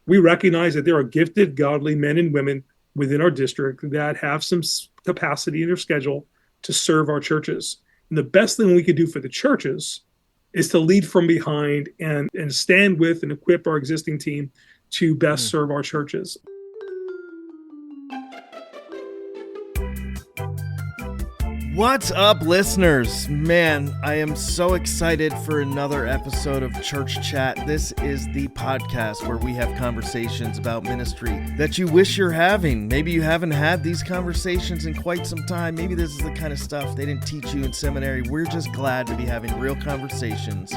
we recognize that there are gifted, godly men and women within our district that have some capacity in their schedule to serve our churches. And the best thing we could do for the churches is to lead from behind and stand with and equip our existing team to best serve our churches. What's up, listeners? Man, I am so excited for another episode of Church Chat. This is the podcast where we have conversations about ministry that you wish you're having. Maybe you haven't had these conversations in quite some time. Maybe this is the kind of stuff they didn't teach you in seminary. We're just glad to be having real conversations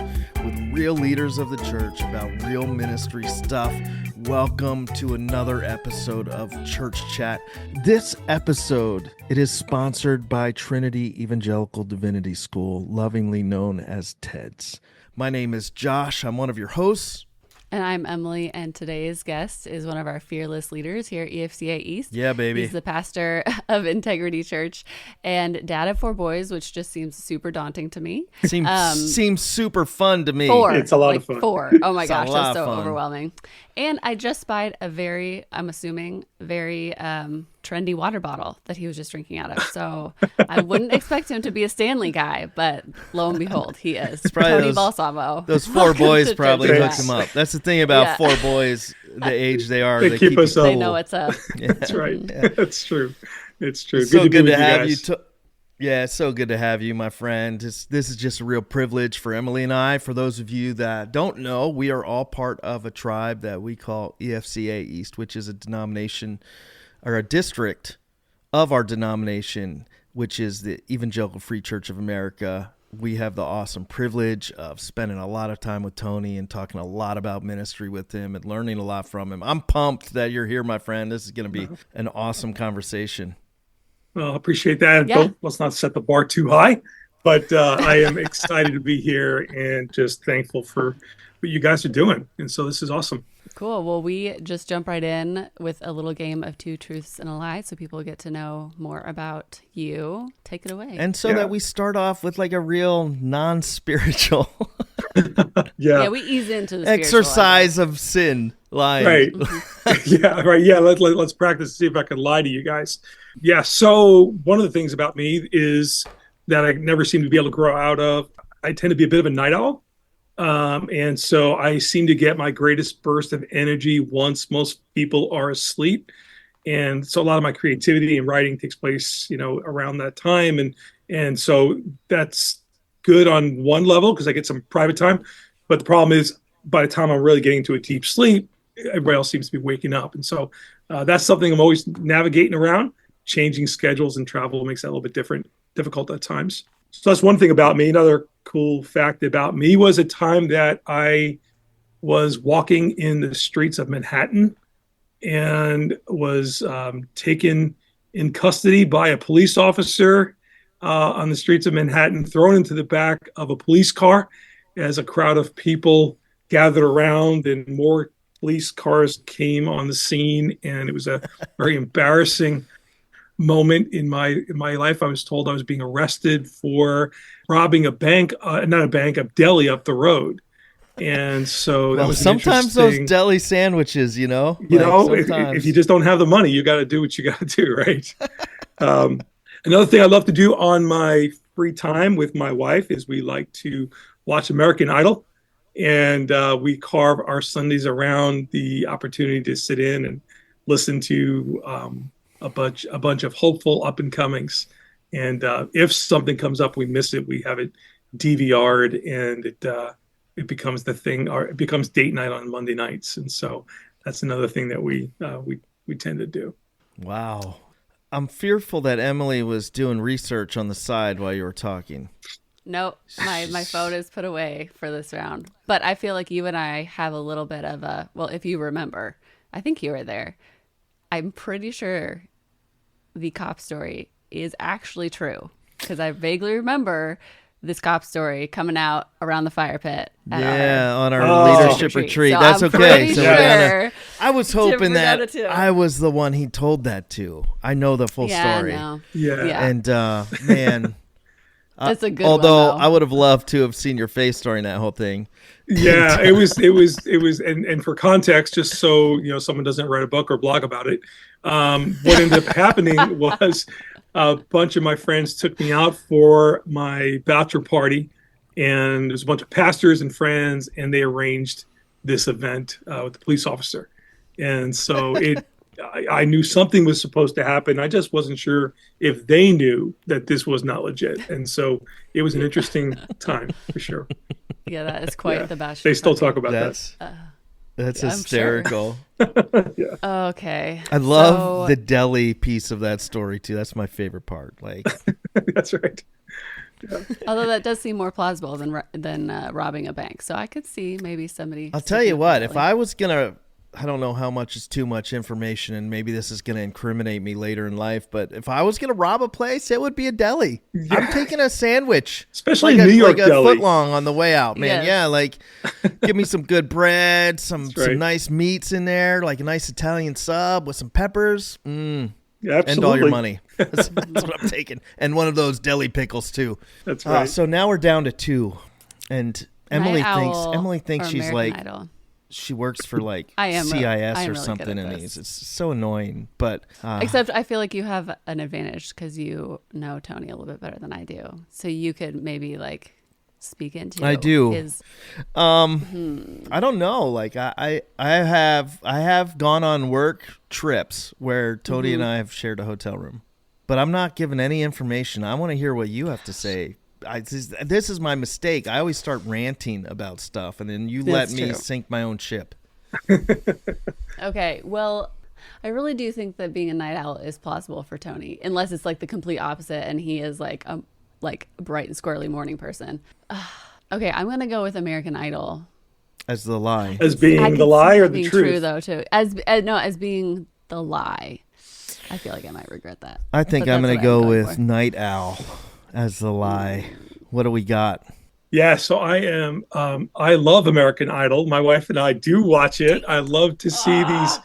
with real leaders of the church about real ministry stuff. Welcome to another episode of Church Chat. This episode, it is sponsored by Trinity Evangelical Divinity School, lovingly known as TEDS. My name is Josh. I'm one of your hosts. And I'm Emily, and today's guest is one of our fearless leaders here at EFCA East. Yeah, baby. He's the pastor of Integrity Church and dad of 4 boys, which just seems super daunting to me. Seems super fun to me. 4. It's a lot of fun. 4. Oh my gosh, that's so fun. overwhelming. And I just spied a very, I'm assuming, very trendy water bottle that he was just drinking out of. So I wouldn't expect him to be a Stanley guy, but lo and behold, he is. Tony Balsamo. Those 4 boys probably Church hooked Chat. him up. That's the thing about 4 boys, the age they are. They keep us They up. know what's up. Yeah. That's right. That's true. It's true. So good be to with have you. guys. Yeah, it's so good to have you, my friend. This is just a real privilege for Emily and I. For those of you that don't know, we are all part of a tribe that we call EFCA East, which is a denomination or a district of our denomination, which is the Evangelical Free Church of America. We have the awesome privilege of spending a lot of time with Tony and talking a lot about ministry with him and learning a lot from him. I'm pumped that you're here, my friend. This is going to be an awesome conversation. Well, I appreciate that. Yeah. Let's not set the bar too high, but I am excited to be here and just thankful for what you guys are doing. And so this is awesome. Cool. Well, we just jump right in with a little game of 2 truths and a lie so people get to know more about you. Take it away. And so that we start off with like a real non-spiritual Yeah, we ease into the exercise of sin lying. Right. Yeah, right. Yeah, let's practice to see if I can lie to you guys. Yeah, so one of the things about me is that I never seem to be able to grow out of. I tend to be a bit of a night owl. And so I seem to get my greatest burst of energy once most people are asleep. And so a lot of my creativity and writing takes place, around that time. And so that's good on one level because I get some private time. But the problem is by the time I'm really getting to a deep sleep, everybody else seems to be waking up. And so that's something I'm always navigating around. Changing schedules and travel makes that a little bit difficult at times. So that's one thing about me. Another cool fact about me was a time that I was walking in the streets of Manhattan and was taken in custody by a police officer on the streets of Manhattan, thrown into the back of a police car as a crowd of people gathered around and more police cars came on the scene. And it was a very embarrassing moment in my life. I was told I was being arrested for robbing a bank, not a bank, a deli up the road. And so that was sometimes those deli sandwiches, if you just don't have the money, you got to do what you got to do, right? Another thing I love to do on my free time with my wife is we like to watch American Idol, and we carve our Sundays around the opportunity to sit in and listen to a bunch of hopeful up and comings. And if something comes up, we miss it, we have it DVR'd, and it becomes the thing, or it becomes date night on Monday nights. And so that's another thing that we tend to do. Wow. I'm fearful that Emily was doing research on the side while you were talking. Nope, my phone is put away for this round. But I feel like you and I have a little bit of if you remember, I think you were there. I'm pretty sure the cop story is actually true because I vaguely remember this cop story coming out around the fire pit. On our leadership retreat. So that's I'm okay. So sure I was hoping that too. I was the one he told that to. I know the full story. No. Yeah. And man, that's a good although one, though. I would have loved to have seen your face during that whole thing. Yeah, it was, and for context, just so someone doesn't write a book or blog about it. What ended up happening was a bunch of my friends took me out for my bachelor party, and there's a bunch of pastors and friends, and they arranged this event with the police officer, and so I knew something was supposed to happen. I just wasn't sure if they knew that this was not legit, and so it was an interesting time for sure. Yeah, that is quite the bachelor. They still party. talk about that. That's I'm hysterical. Yeah. Okay. I love the deli piece of that story too. That's my favorite part. Like, That's right. Yeah. Although that does seem more plausible than robbing a bank, so I could see maybe somebody. I'll tell you what, if I was gonna, I don't know how much is too much information, and maybe this is gonna incriminate me later in life, but if I was gonna rob a place, it would be a deli. Yeah. I'm taking a sandwich, Especially New York like deli. a foot long on the way out, man. Yes. Yeah, like give me some good bread, some right. nice meats in there, like a nice Italian sub with some peppers. Yeah, And absolutely. all your money. That's what I'm taking. And one of those deli pickles too. That's right. So now we're down to 2. And Emily Night thinks Owl she's or like American Idol. she works for like I am CIS I or am really good something at in this. these. It's so annoying. But Except I feel like you have an advantage because you know Tony a little bit better than I do. So you could maybe like speak into I do. his I don't know. Like I have gone on work trips where Tony and I have shared a hotel room. But I'm not giving any information. I want to hear what you have to say. This is my mistake. I always start ranting about stuff, and then you let That's me true. sink my own ship. Okay, well, I really do think that being a night owl is plausible for Tony, unless it's like the complete opposite and he is like a bright and squirrely morning person. Okay, I'm gonna go with American Idol. As the lie. As I being could the see lie that or the being truth? true though too. As being the lie. I feel like I might regret that. I think But I'm that's going to what I'm go going with for. night owl as the lie. What do we got? Yeah, so I am. I love American Idol. My wife and I do watch it. I love to see these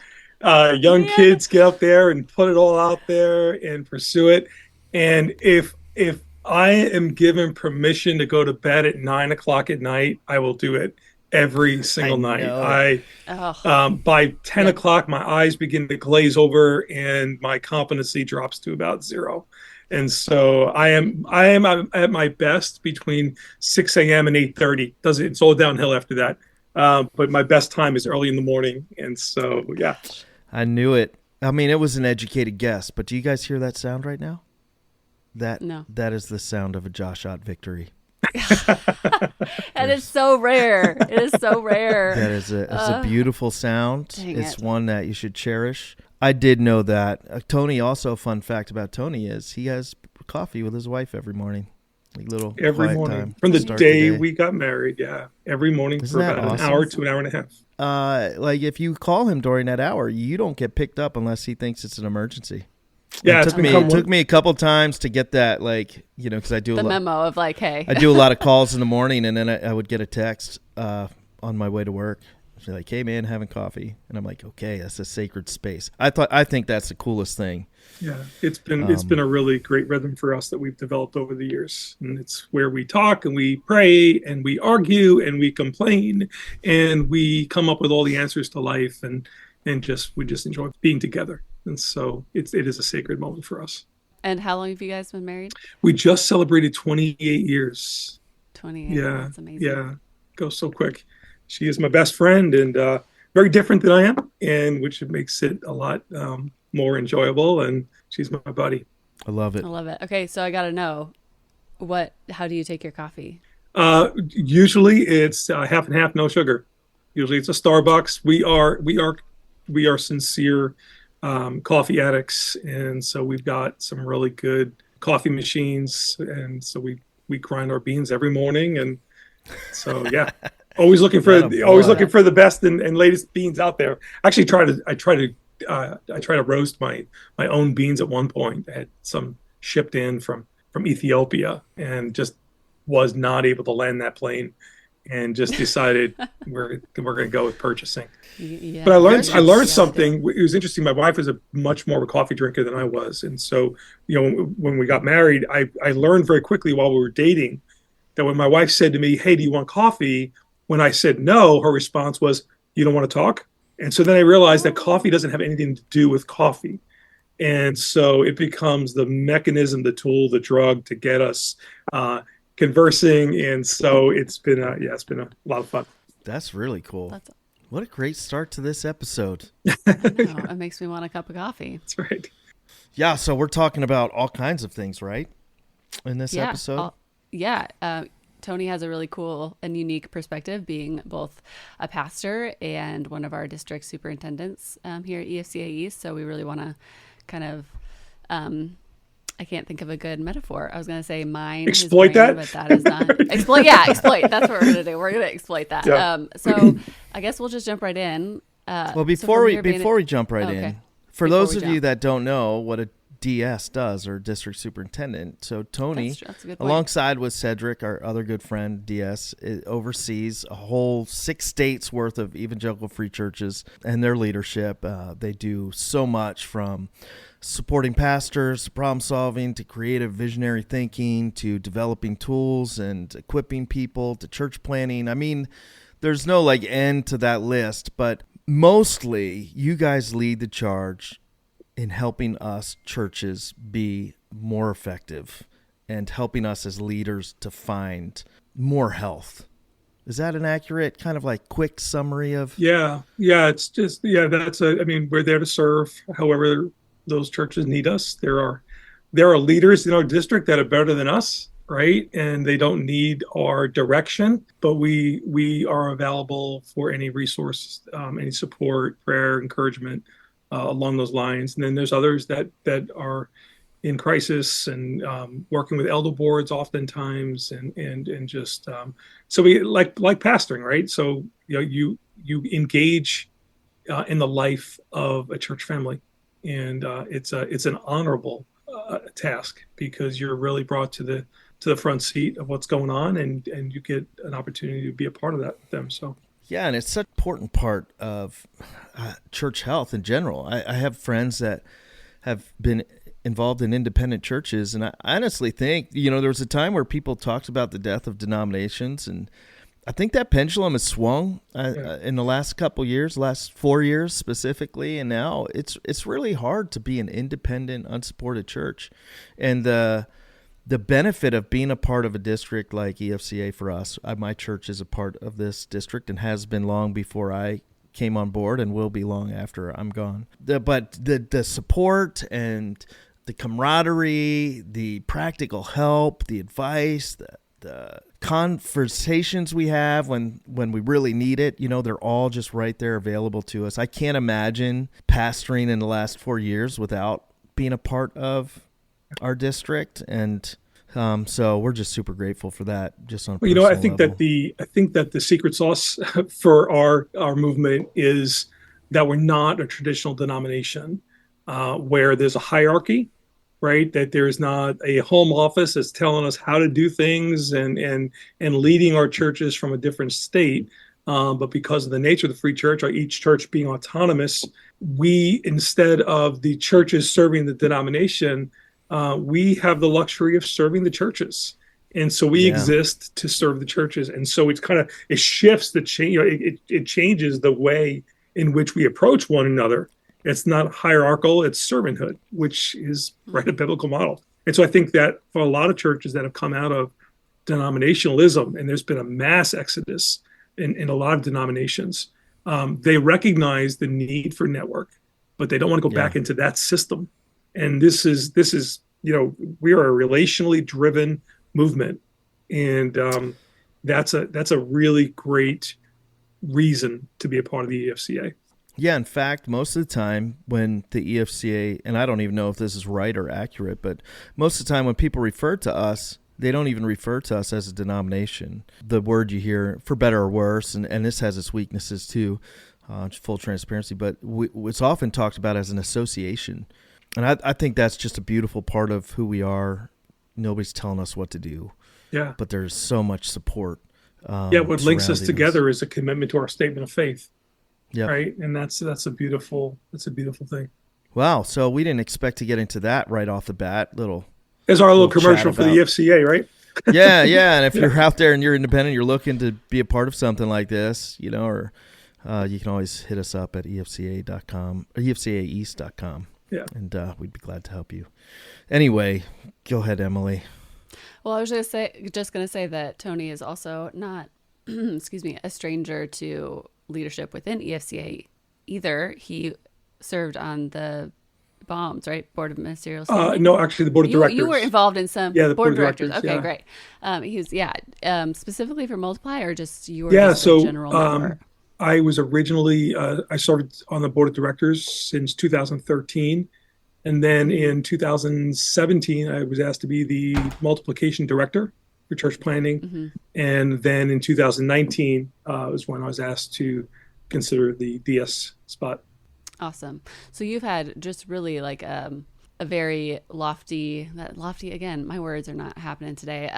young kids get up there and put it all out there and pursue it. And if I am given permission to go to bed at 9 o'clock at night, I will do it every single night. Oh. By 10 o'clock, my eyes begin to glaze over and my competency drops to about 0. And so I am at my best between 6 a.m. and 8:30. It's all downhill after that. But my best time is early in the morning. And so, yeah. I knew it. I mean, it was an educated guess, but do you guys hear that sound right now? No. That is the sound of a Josh Ott victory. And it's so rare. It is so rare. That is it's a beautiful sound. Dang It's it. one that you should cherish. I did know that. Tony, also a fun fact about Tony is he has coffee with his wife every morning. Like little Every quiet morning. time From to the start day day. we got married. Yeah. Every morning Isn't for that about awesome? an hour to an hour and a half. Like if you call him during that hour, you don't get picked up unless he thinks it's an emergency. Yeah, It it's took become me a couple times to get that, like, because I do The memo of like, hey. I do a lot of calls in the morning, and then I would get a text on my way to work. She's like, "Hey man, having coffee," and I'm like, "Okay, that's a sacred space." I think that's the coolest thing. Yeah, it's been a really great rhythm for us that we've developed over the years, and it's where we talk and we pray and we argue and we complain and we come up with all the answers to life, and we just enjoy being together. And so it is a sacred moment for us. And how long have you guys been married? We just celebrated 28 years. 28. Yeah, That's amazing. yeah, goes so quick. She is my best friend and very different than I am, and which makes it a lot more enjoyable. And she's my buddy. I love it. I love it. Okay, so I got to know how do you take your coffee? Usually it's half and half, no sugar. Usually it's a Starbucks. We are sincere coffee addicts, and so we've got some really good coffee machines, and so we grind our beans every morning, and so yeah, always looking for the best and latest beans out there. Actually, I try to roast my own beans at one point. I had some shipped in from Ethiopia, and just was not able to land that plane, and just decided we're going to go with purchasing. Yeah. But I learned Yeah. something. It was interesting. My wife was much more of a coffee drinker than I was, and so when we got married, I learned very quickly while we were dating that when my wife said to me, "Hey, do you want coffee?" When I said no, her response was, "You don't want to talk?" And so then I realized that coffee doesn't have anything to do with coffee. And so it becomes the mechanism, the tool, the drug to get us conversing. And so it's been a lot of fun. That's really cool. What a great start to this episode. It makes me want a cup of coffee. That's right. Yeah, so we're talking about all kinds of things, right? In this episode? Tony has a really cool and unique perspective, being both a pastor and one of our district superintendents here at EFCA East. So we really want to kind of, I can't think of a good metaphor. I was going to say mine. Exploit brain, that? but that is not. Exploit. Yeah, exploit. That's what we're going to do. We're going to exploit that. Yeah. So I guess we'll just jump right in. Well, before we jump right in, for those of you that don't know what a DS does, or district superintendent. So Tony, that's a good point. Alongside with Cedric, our other good friend, DS, oversees a whole 6 states worth of evangelical free churches and their leadership. They do so much, from supporting pastors, to problem solving, to creative visionary thinking, to developing tools and equipping people, to church planning. I mean, there's no end to that list, but mostly you guys lead the charge in helping us churches be more effective and helping us as leaders to find more health. Is that an accurate kind of quick summary of? Yeah. It's just, we're there to serve however those churches need us. There are leaders in our district that are better than us, right? And they don't need our direction, but we are available for any resource, any support, prayer, encouragement, along those lines. And then there's others that are in crisis and working with elder boards oftentimes, and just so we like pastoring, right? So you engage in the life of a church family, and it's an honorable task, because you're really brought to the front seat of what's going on, and you get an opportunity to be a part of that with them. So. Yeah, and it's such an important part of church health in general. I have friends that have been involved in independent churches, and I honestly think, there was a time where people talked about the death of denominations, and I think that pendulum has swung in the last couple years, last 4 years specifically, and now it's really hard to be an independent, unsupported church. And the benefit of being a part of a district like EFCA for us, my church is a part of this district and has been long before I came on board, and will be long after I'm gone. But the support and the camaraderie, the practical help, the advice, the conversations we have when we really need it, they're all just right there available to us. I can't imagine pastoring in the last 4 years without being a part of our district, and so we're just super grateful for that. Just on a personal I think level. that the secret sauce for our movement is that we're not a traditional denomination where there's a hierarchy, right? That there's not a home office that's telling us how to do things and leading our churches from a different state. But because of the nature of the free church, or each church being autonomous, we, instead of the churches serving the denomination, we have the luxury of serving the churches. And so we exist to serve the churches. And so it shifts the change. It changes the way in which we approach one another. It's not hierarchical, it's servanthood, which is a biblical model. And so I think that for a lot of churches that have come out of denominationalism, and there's been a mass exodus in a lot of denominations, they recognize the need for network, but they don't want to go back into that system. And this is we are a relationally driven movement, and that's a really great reason to be a part of the EFCA. Yeah, in fact, most of the time when the EFCA, and I don't even know if this is right or accurate, but most of the time when people refer to us, they don't even refer to us as a denomination. The word you hear, for better or worse, and this has its weaknesses too, full transparency, but it's often talked about as an association. And I think that's just a beautiful part of who we are. Nobody's telling us what to do. Yeah. But there's so much support. What links us together is a commitment to our statement of faith. Yeah. Right. And that's a beautiful thing. Wow. So we didn't expect to get into that right off the bat. There's our little commercial for the EFCA, right? Yeah, yeah. And if you're out there and you're independent, you're looking to be a part of something like this, or you can always hit us up at efca.com, or efcaeast.com. Yeah. And we'd be glad to help you. Anyway, go ahead, Emily. Well, I was just gonna say that Tony is also not, excuse me, a stranger to leadership within EFCA either. He served on the BOMS, right? Board of Ministerial Standing? No, actually, the board of directors. You were involved in some the board of directors. Okay, yeah. great. He was, specifically for Multiply, or just you were just so a general member? I was originally, I served on the board of directors since 2013. And then in 2017, I was asked to be the multiplication director for church planning. Mm-hmm. And then in 2019 was when I was asked to consider the DS spot. Awesome. So you've had just really like a very lofty again, my words are not happening today.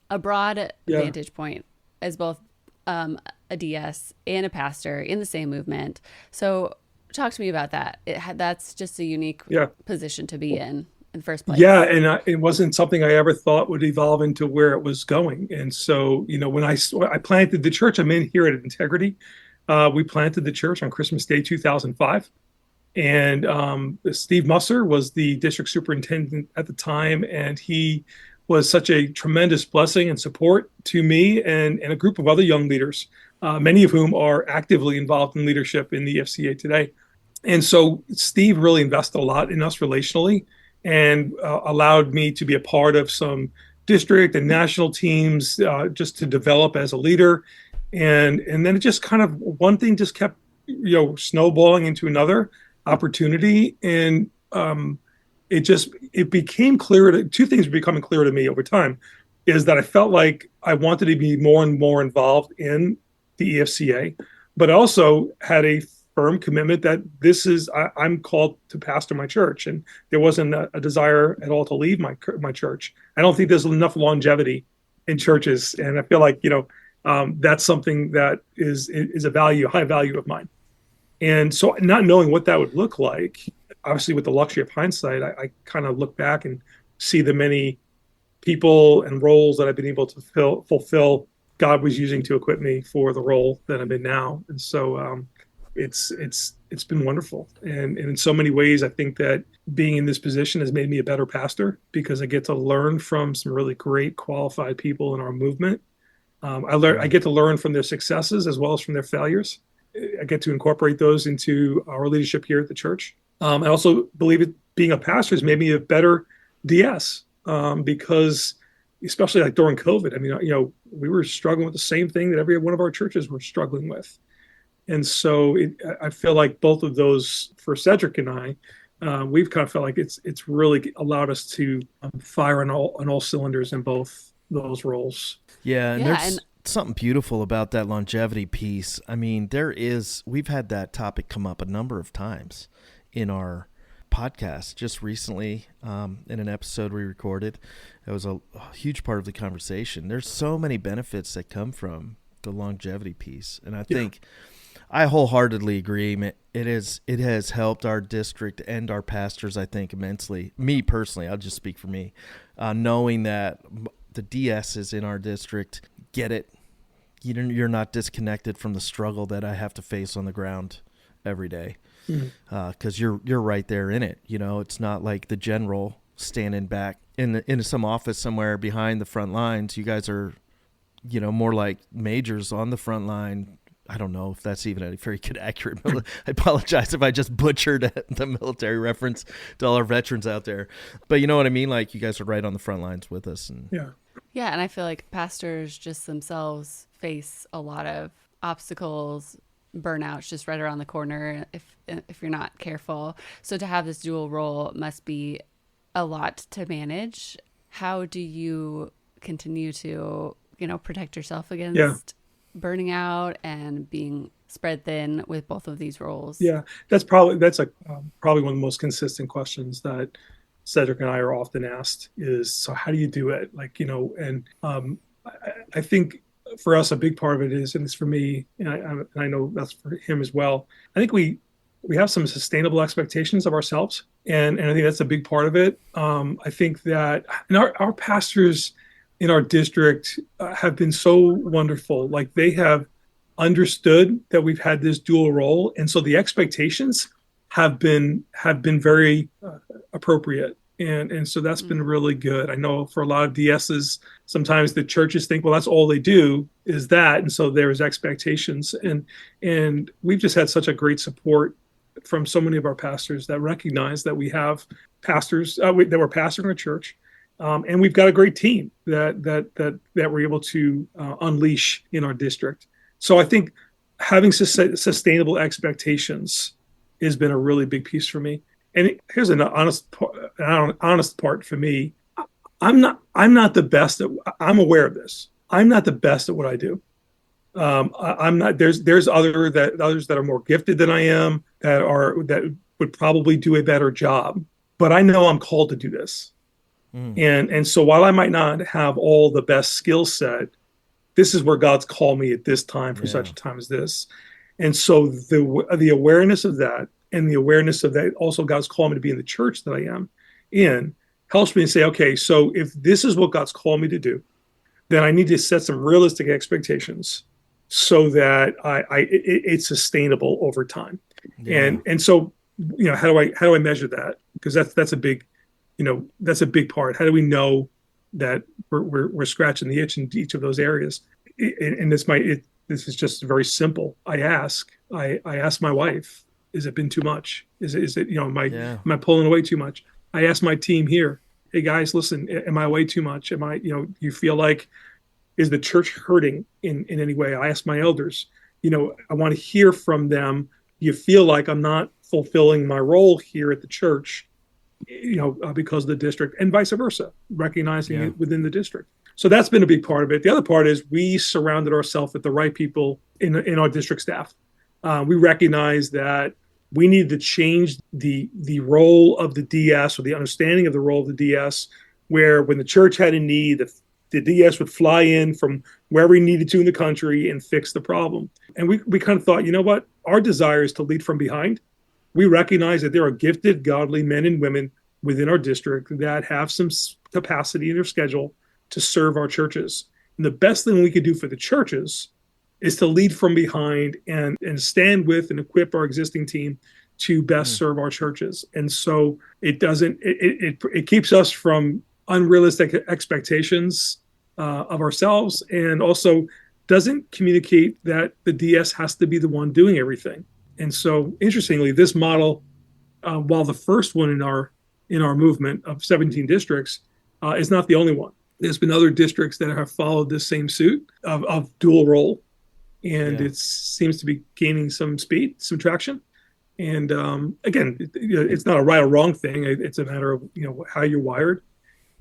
A broad vantage point as both a DS and a pastor in the same movement. So talk to me about that. That's just a unique position to be in the first place. Yeah, and it wasn't something I ever thought would evolve into where it was going. And so, when I planted the church, I'm in here at Integrity. We planted the church on Christmas Day 2005. And Steve Musser was the district superintendent at the time, and he was such a tremendous blessing and support to me and a group of other young leaders, many of whom are actively involved in leadership in the EFCA today. And so Steve really invested a lot in us relationally and allowed me to be a part of some district and national teams just to develop as a leader. And then it just kind of, one thing just kept, snowballing into another opportunity. And it became clear, two things were becoming clear to me over time, is that I felt like I wanted to be more and more involved in the EFCA, but also had a firm commitment that I'm called to pastor my church. And there wasn't a desire at all to leave my church. I don't think there's enough longevity in churches. And I feel like, that's something that is a high value of mine. And so not knowing what that would look like, obviously with the luxury of hindsight, I kind of look back and see the many people and roles that I've been able to fulfill. God was using to equip me for the role that I'm in now. And so it's been wonderful. And in so many ways, I think that being in this position has made me a better pastor because I get to learn from some really great qualified people in our movement. I get to learn from their successes as well as from their failures. I get to incorporate those into our leadership here at the church. I also believe being a pastor has made me a better DS because especially like during COVID, I mean, we were struggling with the same thing that every one of our churches were struggling with. And so I feel like both of those, for Cedric and I, we've kind of felt like it's really allowed us to fire on all cylinders in both those roles. Yeah, and there's something beautiful about that longevity piece. I mean, we've had that topic come up a number of times in our podcast. Just recently, in an episode we recorded, it was a huge part of the conversation. There's so many benefits that come from the longevity piece, and I think I wholeheartedly agree. It has helped our district and our pastors, I think, immensely. Me personally, I'll just speak for me, knowing that the DSs in our district get it. You're not disconnected from the struggle that I have to face on the ground every day, because you're right there in it. It's not like the general standing back in some office somewhere behind the front lines. You guys are, more like majors on the front line. I don't know if that's even a very good accurate. I apologize if I just butchered the military reference to all our veterans out there, but you know what I mean? Like, you guys are right on the front lines with us. And yeah. And I feel like pastors just themselves face a lot of obstacles, burnouts just right around the corner if you're not careful. So to have this dual role must be a lot to manage. How do you continue to, protect yourself against burning out and being spread thin with both of these roles? Yeah, that's probably one of the most consistent questions that Cedric and I are often asked is, so how do you do it? I think for us, a big part of it is, and it's for me, and I know that's for him as well. I think we have some sustainable expectations of ourselves, and I think that's a big part of it. I think that our pastors, in our district have been so wonderful. Like they have understood that we've had this dual role, and so the expectations have been very appropriate, and so that's been really good. I know for a lot of DSs, sometimes the churches think, well, that's all they do is that, and so there's expectations, and we've just had such a great support from so many of our pastors that recognize that we have pastors that we're pastoring our church. And we've got a great team that we're able to unleash in our district. So I think having sustainable expectations has been a really big piece for me. And here's an honest part for me. I'm not the best at. I'm aware of this. I'm not the best at what I do. I'm not. There's others that are more gifted than I am that would probably do a better job. But I know I'm called to do this. And so while I might not have all the best skill set, this is where God's called me at this time for such a time as this. And so the awareness of that, and the awareness of that also God's called me to be in the church that I am in, helps me to say, okay, so if this is what God's called me to do, then I need to set some realistic expectations so that it's sustainable over time. And so, how do I measure that? Because that's a big that's a big part. How do we know that we're scratching the itch in each of those areas? And this is just very simple. I ask my wife, is it been too much? Is it am I pulling away too much? I ask my team here, hey guys, listen, am I away too much? Am I you feel like, is the church hurting in any way? I ask my elders, I want to hear from them. You feel like I'm not fulfilling my role here at the church, because of the district, and vice versa, recognizing it within the district. So that's been a big part of it. The other part is we surrounded ourselves with the right people in our district staff. We recognize that we need to change the role of the DS, or the understanding of the role of the DS, where when the church had a need, the DS would fly in from wherever he needed to in the country and fix the problem. And we kind of thought, you know what? Our desire is to lead from behind. We recognize that there are gifted, godly men and women within our district that have some capacity in their schedule to serve our churches. And the best thing we could do for the churches is to lead from behind and stand with and equip our existing team to best serve our churches. And so it keeps us from unrealistic expectations of ourselves, and also doesn't communicate that the DS has to be the one doing everything. And so, interestingly, this model, while the first one in our movement of 17 districts, is not the only one. There's been other districts that have followed this same suit of dual role, and it seems to be gaining some speed, some traction. And again, it's not a right or wrong thing. It's a matter of how you're wired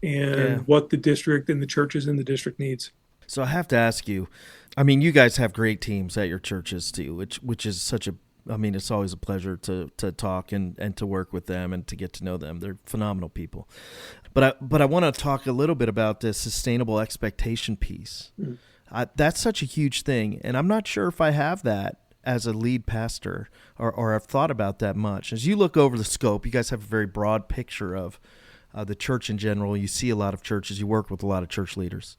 and what the district and the churches in the district needs. So I have to ask you, I mean, you guys have great teams at your churches too, which is such a, I mean, it's always a pleasure to talk and to work with them and to get to know them. They're phenomenal people. But I want to talk a little bit about this sustainable expectation piece. That's such a huge thing, and I'm not sure if I have that as a lead pastor or I've thought about that much. As you look over the scope, you guys have a very broad picture of the church in general. You see a lot of churches. You work with a lot of church leaders.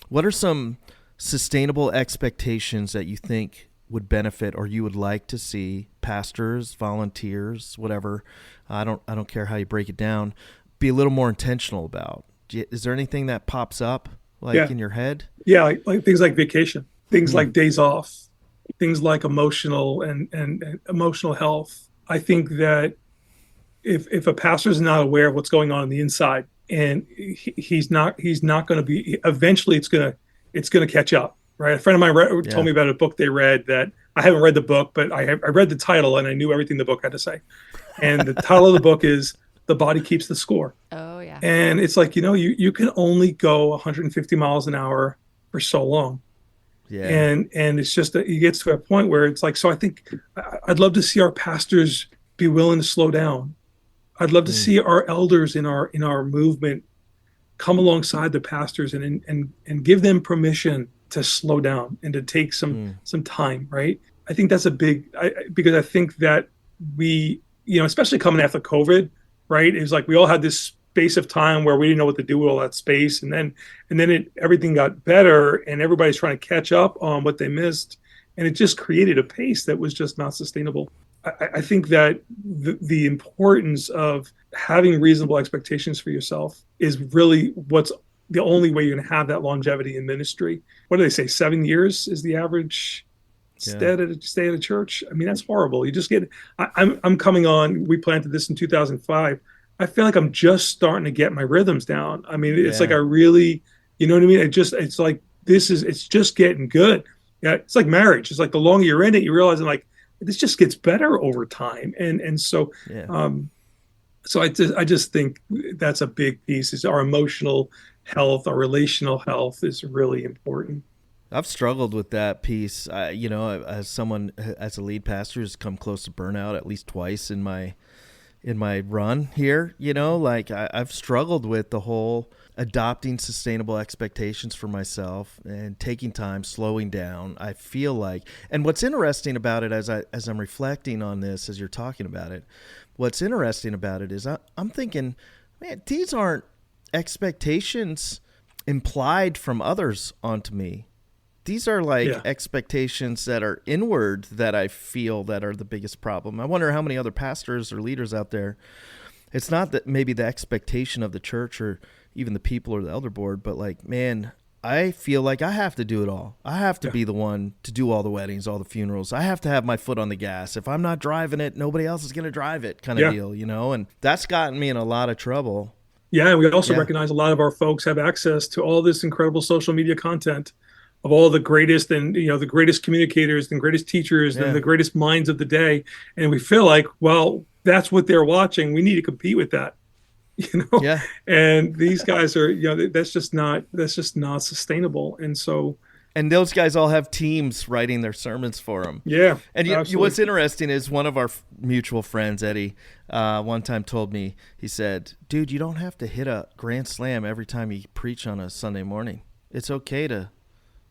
What are some sustainable expectations that you think would benefit, or you would like to see pastors, volunteers, whatever, I don't care how you break it down, be a little more intentional about? Is there anything that pops up in your head? Yeah, like things like vacation, things like days off, things like emotional and emotional health. I think that if a pastor is not aware of what's going on the inside, and he's not going to be, eventually it's going to catch up. Right. A friend of mine told me about a book they read that I haven't read the book, but I read the title and I knew everything the book had to say. And the title of the book is The Body Keeps the Score. Oh, yeah. And it's like, you can only go 150 miles an hour for so long. Yeah. And it's just it gets to a point where it's like, so I think I'd love to see our pastors be willing to slow down. I'd love to see our elders in our movement come alongside the pastors and give them permission to slow down and to take some time, right? I think that's a big, because I think that we, especially coming after COVID, right? It's like we all had this space of time where we didn't know what to do with all that space, and then everything got better, and everybody's trying to catch up on what they missed, and it just created a pace that was just not sustainable. I think that the importance of having reasonable expectations for yourself is really what's the only way you're going to have that longevity in ministry. What do they say? 7 years is the average stay at a church. I mean, that's horrible. You just get. I'm coming on. We planted this in 2005. I feel like I'm just starting to get my rhythms down. I mean, it's like I really, you know what I mean? It's like it's just getting good. Yeah, it's like marriage. It's like the longer you're in it, you realize like this just gets better over time. And so, so I just think that's a big piece. Is our emotional health, our relational health is really important. I've struggled with that piece. You know, as someone, as a lead pastor, has come close to burnout at least twice in my run here. You know, like I've struggled with the whole adopting sustainable expectations for myself and taking time, slowing down. I feel like, and what's interesting about it as I'm reflecting on this, as you're talking about it, what's interesting about it is I'm thinking, man, these aren't expectations implied from others onto me. These are like expectations that are inward that I feel that are the biggest problem. I wonder how many other pastors or leaders out there, it's not that maybe the expectation of the church or even the people or the elder board, but like, man, I feel like I have to do it all. I have to be the one to do all the weddings, all the funerals. I have to have my foot on the gas. If I'm not driving it, nobody else is going to drive it kind of deal, you know? And that's gotten me in a lot of trouble. Yeah, and we also recognize a lot of our folks have access to all this incredible social media content of all the greatest and, you know, the greatest communicators and greatest teachers and the greatest minds of the day. And we feel like, well, that's what they're watching. We need to compete with that. You know, and these guys are, you know, that's just not sustainable. And so, and those guys all have teams writing their sermons for them. Yeah. And what's interesting is one of our mutual friends, Eddie, one time told me, he said, dude, you don't have to hit a grand slam every time you preach on a Sunday morning. It's okay to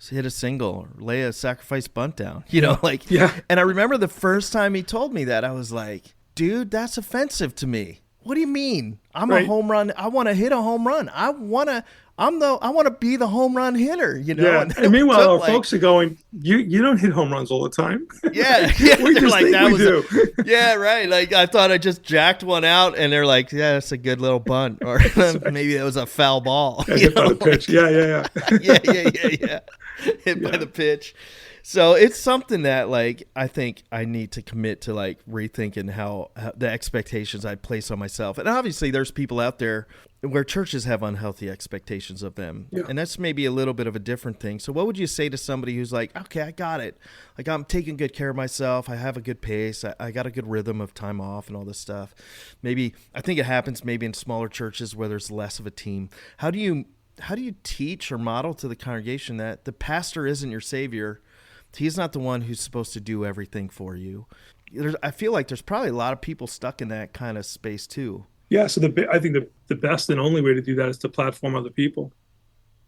hit a single or lay a sacrifice bunt down, you know, like, and I remember the first time he told me that, I was like, dude, that's offensive to me. What do you mean? I'm a home run. I want to hit a home run. I want to be the home run hitter, you know? Yeah. And meanwhile, our folks are going, you don't hit home runs all the time. Yeah. We just like, think we do. Yeah, right. Like I thought I just jacked one out and they're like, yeah, that's a good little bunt. Or maybe it was a foul ball. Hit by the pitch. Yeah. Yeah. Hit by the pitch. So it's something that, like, I think I need to commit to, like, rethinking how the expectations I place on myself. And obviously there's people out there where churches have unhealthy expectations of them. Yeah. And that's maybe a little bit of a different thing. So what would you say to somebody who's like, okay, I got it. Like, I'm taking good care of myself. I have a good pace. I got a good rhythm of time off and all this stuff. Maybe, I think it happens maybe in smaller churches where there's less of a team. How do you teach or model to the congregation that the pastor isn't your savior? He's not the one who's supposed to do everything for you. I feel like there's probably a lot of people stuck in that kind of space too. Yeah, so I think the best and only way to do that is to platform other people,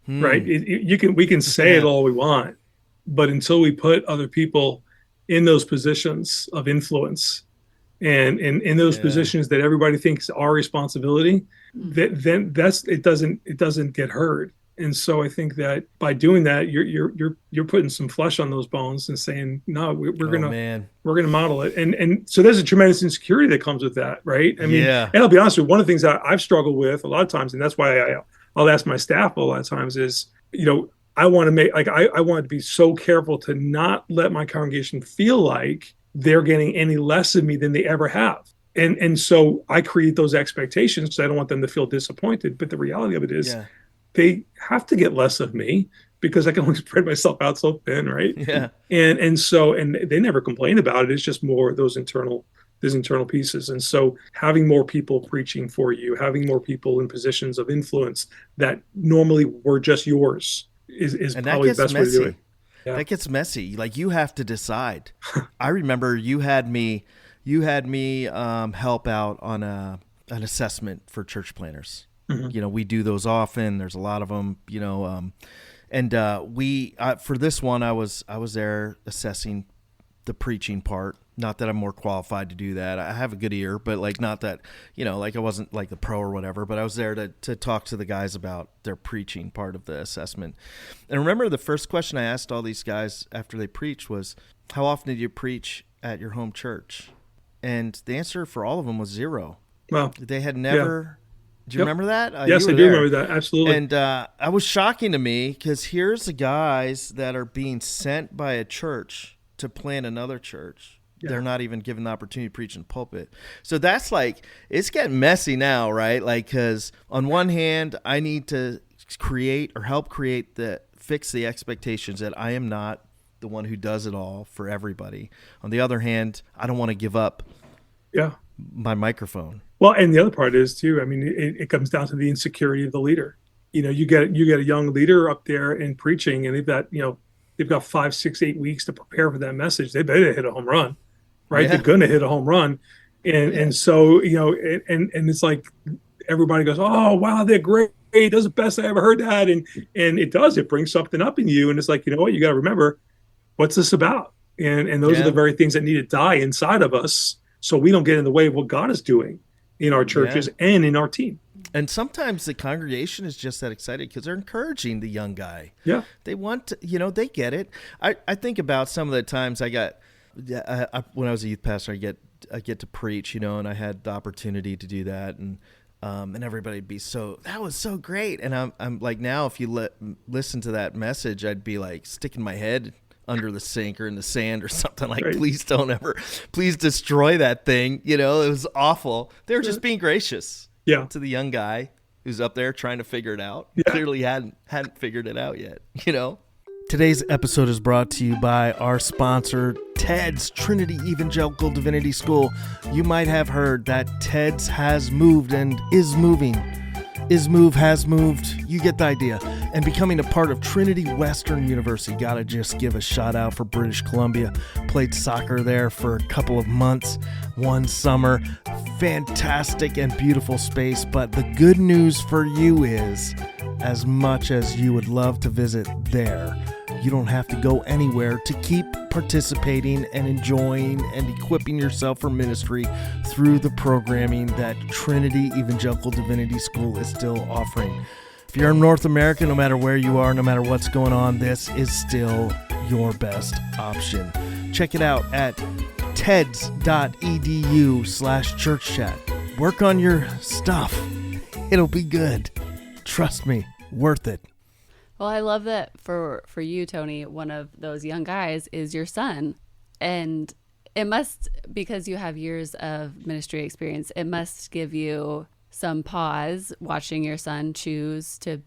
right? We can say it all we want, but until we put other people in those positions of influence and in those positions that everybody thinks are responsibility, then it doesn't get heard. And so I think that by doing that, you're putting some flesh on those bones and saying, no, we're gonna model it. And so there's a tremendous insecurity that comes with that, right? I mean, and I'll be honest with you, one of the things that I've struggled with a lot of times, and that's why I'll ask my staff a lot of times is, you know, I want to be so careful to not let my congregation feel like they're getting any less of me than they ever have. And so I create those expectations because I don't want them to feel disappointed. But the reality of it is, they have to get less of me because I can only spread myself out so thin, right? Yeah. And so they never complain about it. It's just more those internal pieces. And so having more people preaching for you, having more people in positions of influence that normally were just yours is probably the best way to do it. Yeah. That gets messy. Like you have to decide. I remember you had me help out on an assessment for church planners. Mm-hmm. You know, we do those often. There's a lot of them, you know, and for this one, I was there assessing the preaching part, Not that I'm more qualified to do that. I have a good ear, but like not that, like I wasn't like the pro or whatever, but I was there to talk to the guys about their preaching part of the assessment. And remember the first question I asked all these guys after they preached was, how often did you preach at your home church? And the answer for all of them was 0. Wow. They had never... Yeah. Do you remember that? Yes, I do remember that. Absolutely. And I was shocking to me because here's the guys that are being sent by a church to plant another church. Yeah. They're not even given the opportunity to preach in the pulpit. So that's like, it's getting messy now, right? Like, because on one hand, I need to fix the expectations that I am not the one who does it all for everybody. On the other hand, I don't want to give up my microphone. Well, and the other part is too, I mean, it comes down to the insecurity of the leader. You get a young leader up there and preaching, and they've got 5, 6, 8 weeks to prepare for that message. They better hit a home run. Right. Yeah. They're going to hit a home run. And so, and it's like everybody goes, oh, wow, they're great. That's the best I ever heard that. And it does. It brings something up in you. And it's like, you know what? You got to remember, what's this about? And those are the very things that need to die inside of us so we don't get in the way of what God is doing in our churches and in our team. And sometimes the congregation is just that excited because they're encouraging the young guy. Yeah. They want to, they get it. I think about some of the times when I was a youth pastor, I get to preach, and I had the opportunity to do that, and everybody'd be that was so great, and I'm like, now if you listen to that message, I'd be like sticking my head under the sink or in the sand or something like, right. Please destroy that thing, it was awful. They were just being gracious, to the young guy who's up there trying to figure it out. Clearly hadn't figured it out yet, Today's episode is brought to you by our sponsor, TEDS, Trinity Evangelical Divinity School. You might have heard that TEDS has moved and is moving. Has moved. You get the idea. And becoming a part of Trinity Western University. Gotta just give a shout out for British Columbia. Played soccer there for a couple of months, one summer. Fantastic and beautiful space. But the good news for you is, as much as you would love to visit there, you don't have to go anywhere to keep participating and enjoying and equipping yourself for ministry through the programming that Trinity Evangelical Divinity School is still offering. If you're in North America, no matter where you are, no matter what's going on, this is still your best option. Check it out at teds.edu/churchchat. Work on your stuff. It'll be good. Trust me, worth it. Well, I love that for you, Tony, one of those young guys is your son. And it must, because you have years of ministry experience, it must give you some pause watching your son choose to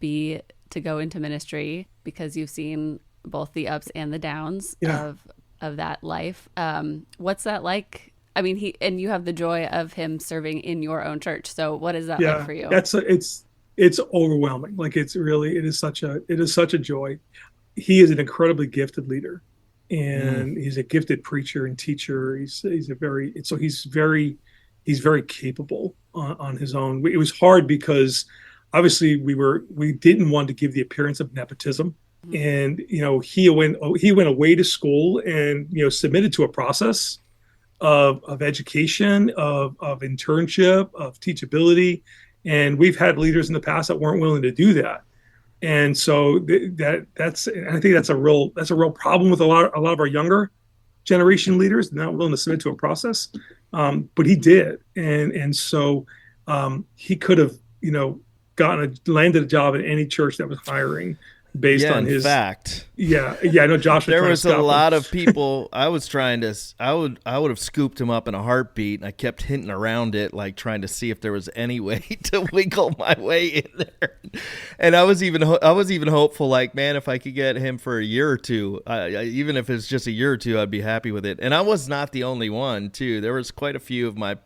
go into ministry, because you've seen both the ups and the downs of that life. What's that like? I mean, you have the joy of him serving in your own church. So what is that like for you? It's overwhelming. Like it is such a joy. He is an incredibly gifted leader, and he's a gifted preacher and teacher. He's very capable on his own. It was hard because obviously we didn't want to give the appearance of nepotism. And he went away to school and submitted to a process of education, of internship, of teachability. And we've had leaders in the past that weren't willing to do that. And so I think that's a real problem with a lot of our younger generation leaders, not willing to submit to a process. But he did. And so he could have, landed a job at any church that was hiring based on his fact. Yeah. I know Josh. There was a lot of people. I would have scooped him up in a heartbeat, and I kept hinting around it, like trying to see if there was any way to wiggle my way in there. And I was even hopeful, like, man, if I could get him for a year or two, even if it's just a year or two, I'd be happy with it. And I was not the only one, too. There was quite a few of my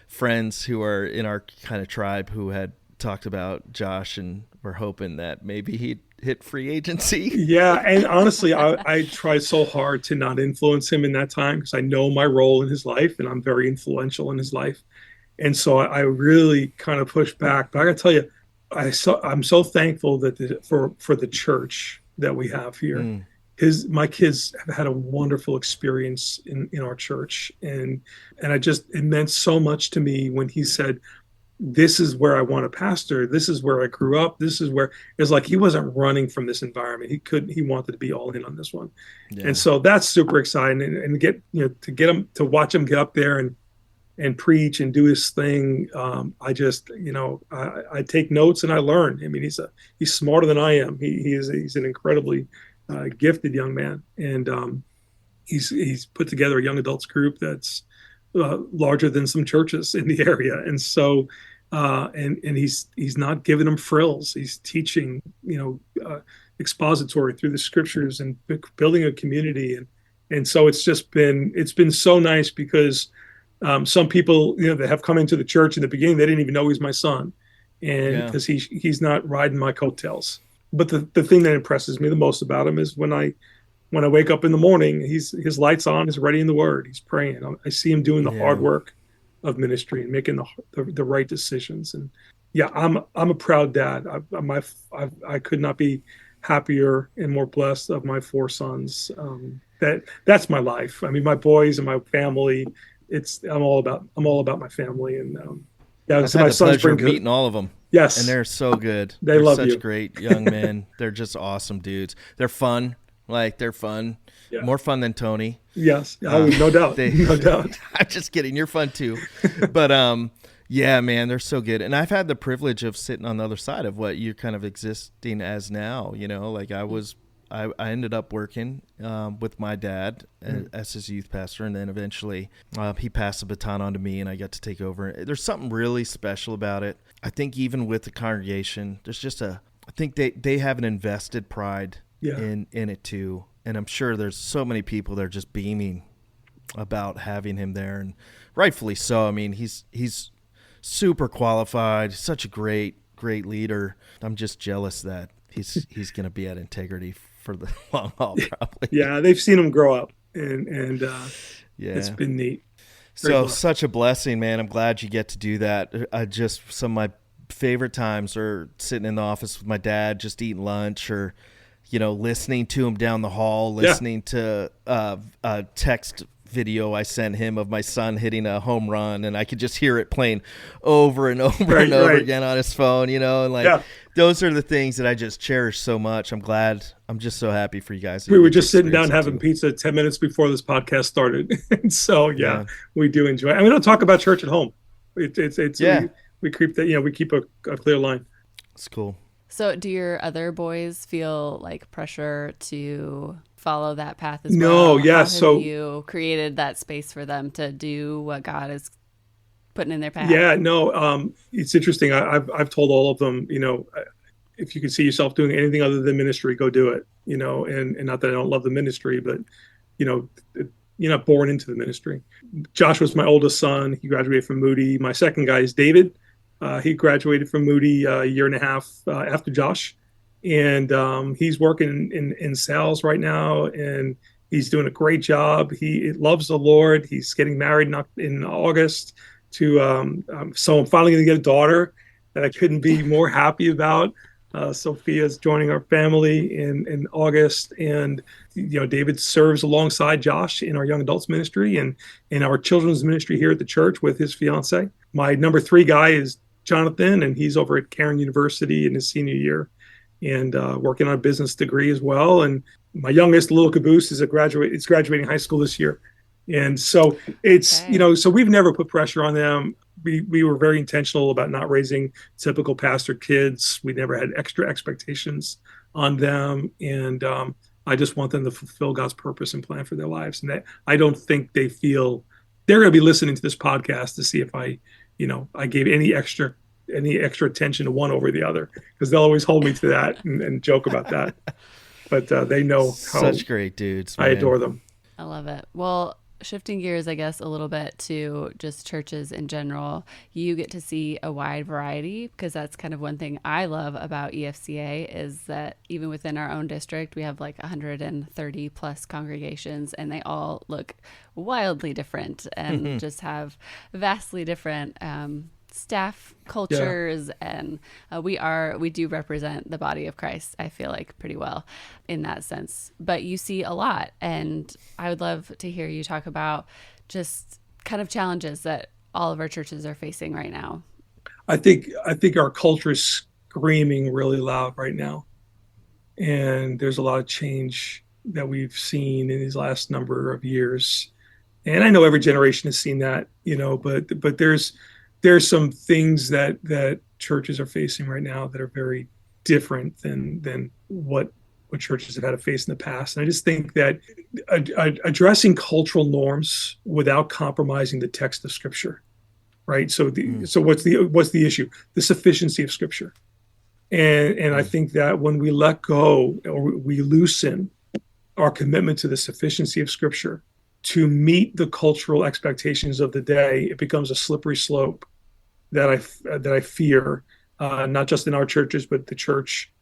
friends who are in our kind of tribe who had talked about Josh and were hoping that maybe he'd hit free agency. Yeah, and honestly, I tried so hard to not influence him in that time, because I know my role in his life, and I'm very influential in his life. And so I really kind of pushed back. But I got to tell you, I'm so thankful that for the church that we have here, my kids have had a wonderful experience in our church, and it meant so much to me when he said, this is where I want to pastor. This is where I grew up. This is where it's like he wasn't running from this environment. He wanted to be all in on this one. Yeah. And so that's super exciting. And to get him, to watch him get up there and preach and do his thing. I take notes and I learn. I mean, he's smarter than I am. He's an incredibly gifted young man. And he's put together a young adults group that's larger than some churches in the area. And so, and he's not giving them frills. He's teaching, expository through the scriptures and building a community. And so it's been so nice because some people, that have come into the church in the beginning, they didn't even know he's my son. And because he's not riding my coattails. But the thing that impresses me the most about him is when I wake up in the morning, his light's on, he's ready in the Word, he's praying. I see him doing the hard work of ministry and making the right decisions. And I'm a proud dad. I could not be happier and more blessed of my 4 sons. That's my life. I mean, my boys and my family. I'm all about my family. And I've had the pleasure of meeting all of them. Yes, and they're so good. They're love such you. Great young men. They're just awesome dudes. They're fun. They're fun. Yeah. More fun than Tony. Yes, no doubt. No doubt. I'm just kidding. You're fun too. But yeah, man, they're so good. And I've had the privilege of sitting on the other side of what you're kind of existing as now. I ended up working with my dad as his youth pastor, and then eventually he passed the baton on to me, and I got to take over. There's something really special about it. I think even with the congregation, there's just I think they have an invested pride in it too. And I'm sure there's so many people that are just beaming about having him there, and rightfully so. I mean, he's super qualified, such a great leader. I'm just jealous that he's going to be at Integrity for the long haul, probably. Yeah, they've seen him grow up, and it's been neat. So such a blessing, man. I'm glad you get to do that. Some of my favorite times are sitting in the office with my dad, just eating lunch, or listening to him down the hall, listening to a text video I sent him of my son hitting a home run, and I could just hear it playing over and over and over again on his phone, and those are the things that I just cherish so much. I'm just so happy for you guys. We were just sitting down having pizza 10 minutes before this podcast started. And so, we do enjoy it. And we don't talk about church at home. We keep that, we keep a clear line. It's cool. So do your other boys feel like pressure to follow that path as well? No, yeah. How have you created that space for them to do what God is putting in their path? Yeah, no, it's interesting. I've told all of them, if you can see yourself doing anything other than ministry, go do it, and not that I don't love the ministry, but, you're not born into the ministry. Josh was my oldest son. He graduated from Moody. My second guy is David. He graduated from Moody a year and a half after Josh, and he's working in sales right now, and he's doing a great job. He loves the Lord. He's getting married in August to so I'm finally going to get a daughter that I couldn't be more happy about. Sophia's joining our family in August, and David serves alongside Josh in our young adults ministry and in our children's ministry here at the church with his fiance. My number 3 guy is Jonathan, and he's over at Cairn University in his senior year and working on a business degree as well. And my youngest, little Caboose, is graduating high school this year. And so it's, so we've never put pressure on them. We were very intentional about not raising typical pastor kids. We never had extra expectations on them. And I just want them to fulfill God's purpose and plan for their lives. And that I don't think they feel they're going to be listening to this podcast to see if I gave any extra attention to one over the other, because they'll always hold me to that and joke about that. But they know how such great dudes, man. I adore them. I love it. Well, shifting gears, I guess, a little bit to just churches in general, you get to see a wide variety, because that's kind of one thing I love about EFCA is that even within our own district, we have like 130 plus congregations, and they all look wildly different and just have vastly different staff cultures, and we do represent the body of Christ, I feel like, pretty well in that sense. But you see a lot, and I would love to hear you talk about just kind of challenges that all of our churches are facing right now. I think our culture is screaming really loud right now, and there's a lot of change that we've seen in these last number of years. And I know every generation has seen that, but there's some things that churches are facing right now that are very different than what churches have had to face in the past. And I just think that addressing cultural norms without compromising the text of Scripture, right? So what's the issue? The sufficiency of Scripture. And I think that when we let go or we loosen our commitment to the sufficiency of Scripture to meet the cultural expectations of the day, it becomes a slippery slope that I fear, not just in our churches, but the church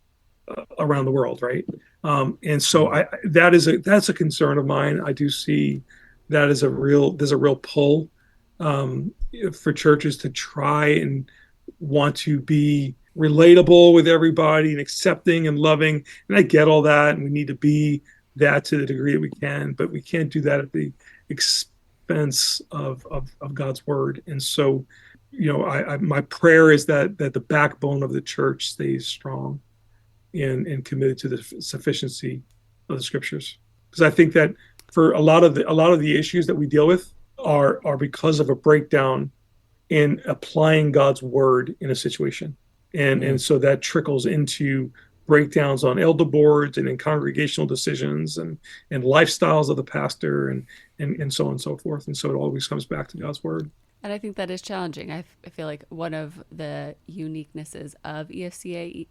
around the world, right? And so that's a concern of mine. I do see that there's a real pull for churches to try and want to be relatable with everybody and accepting and loving. And I get all that, and we need to be that to the degree that we can, but we can't do that at the expense of God's word. And so, my prayer is that the backbone of the church stays strong and committed to the sufficiency of the Scriptures. Because I think that for a lot of the issues that we deal with are because of a breakdown in applying God's word in a situation. And so that trickles into breakdowns on elder boards and in congregational decisions and lifestyles of the pastor and so on and so forth. And so it always comes back to God's word. And I think that is challenging. I feel like one of the uniquenesses of EFCA,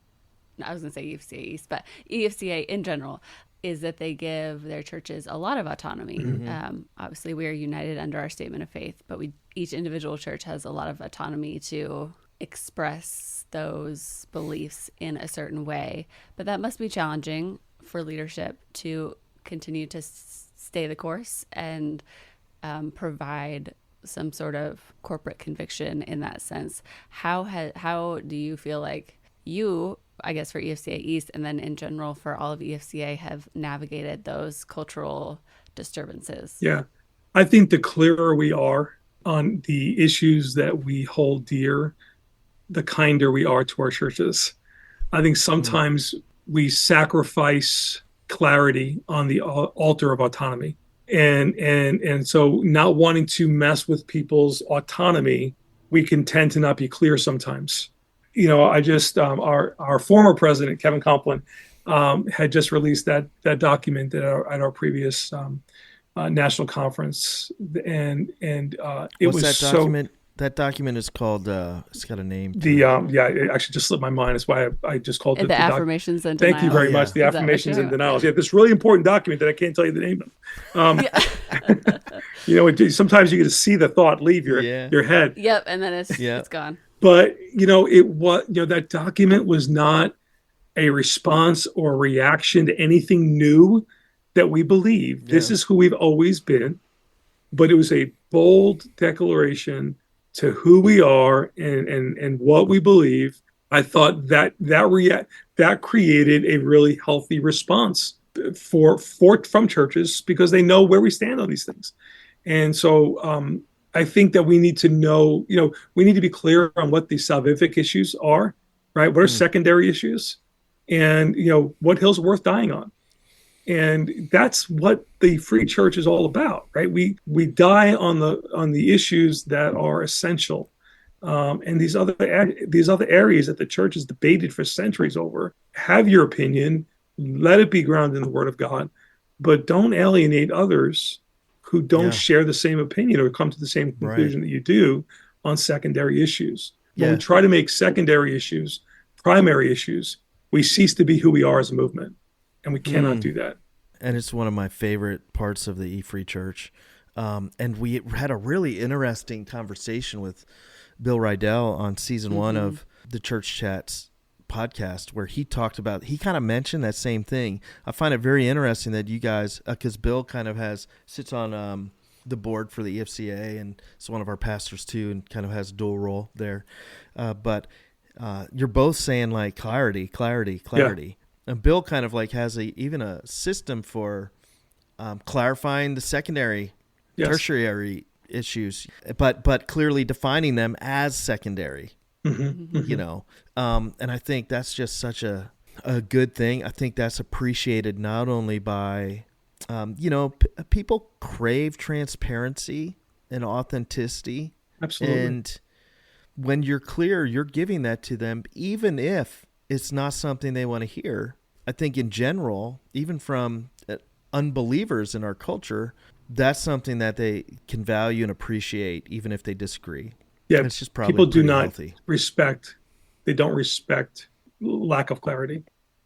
I was going to say EFCA East, but EFCA in general, is that they give their churches a lot of autonomy. Mm-hmm. Obviously, we are united under our statement of faith, but each individual church has a lot of autonomy to express those beliefs in a certain way. But that must be challenging for leadership to continue to stay the course and provide some sort of corporate conviction in that sense. How do you feel like you, I guess for EFCA East and then in general for all of EFCA, have navigated those cultural disturbances? Yeah, I think the clearer we are on the issues that we hold dear, the kinder we are to our churches. I think sometimes we sacrifice clarity on the altar of autonomy. And so not wanting to mess with people's autonomy, we can tend to not be clear sometimes. I just, our former president, Kevin Complin, had just released that document at our previous national conference. And it What's was that document? That document is called, it's got a name. It actually just slipped my mind. That's why I just called it the affirmations and denials. Thank you very much. The affirmations and denials. Yeah, this really important document that I can't tell you the name of. Sometimes you get to see the thought leave your head. Yep, and then it's gone. But that document was not a response or reaction to anything new that we believe. Yeah. This is who we've always been, but it was a bold declaration to who we are and what we believe. I thought that created a really healthy response from churches because they know where we stand on these things. And so I think that we need to know, we need to be clear on what the salvific issues are, right? What are secondary issues? And, what hills are worth dying on? And that's what the free church is all about, right? We die on the issues that are essential, and these other areas that the church has debated for centuries over. Have your opinion, let it be grounded in the Word of God, but don't alienate others who don't share the same opinion or come to the same conclusion that you do on secondary issues. When we try to make secondary issues primary issues, we cease to be who we are as a movement. And we cannot do that. And it's one of my favorite parts of the E-Free Church. And we had a really interesting conversation with Bill Rydell on season 1 of the Church Chats podcast, where he kind of mentioned that same thing. I find it very interesting that you guys, because Bill kind of sits on the board for the EFCA, and it's one of our pastors too, and kind of has a dual role there. But you're both saying like clarity. Yeah. And Bill kind of like has even a system for clarifying the secondary, tertiary issues, but clearly defining them as secondary. You know, and I think that's just such a good thing. I think that's appreciated not only by, people crave transparency and authenticity. Absolutely. And when you're clear, you're giving that to them, even if it's not something they want to hear. I think in general, even from unbelievers in our culture, that's something that they can value and appreciate, even if they disagree. Yeah, it's just probably people do not healthy. They don't respect lack of clarity,